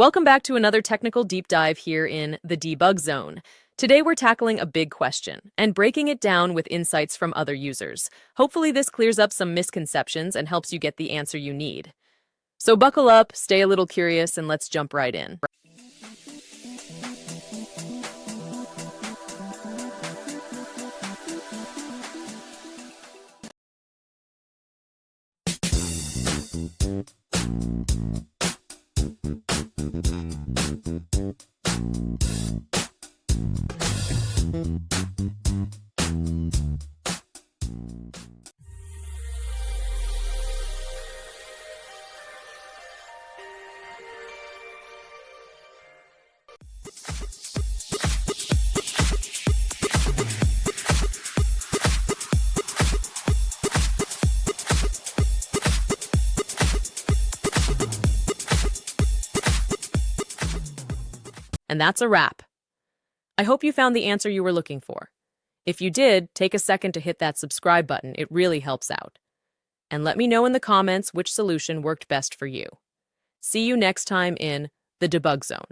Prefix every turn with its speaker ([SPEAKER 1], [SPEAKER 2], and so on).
[SPEAKER 1] Welcome back to another technical deep dive here in the debug zone. Today we're tackling a big question and breaking it down with insights from other users. Hopefully this clears up some misconceptions and helps you get the answer you need. So buckle up, stay a little curious, and let's jump right in. And that's a wrap. I hope you found the answer you were looking for. If you did, take a second to hit that subscribe button. It really helps out. And let me know in the comments which solution worked best for you. See you next time in the debug zone.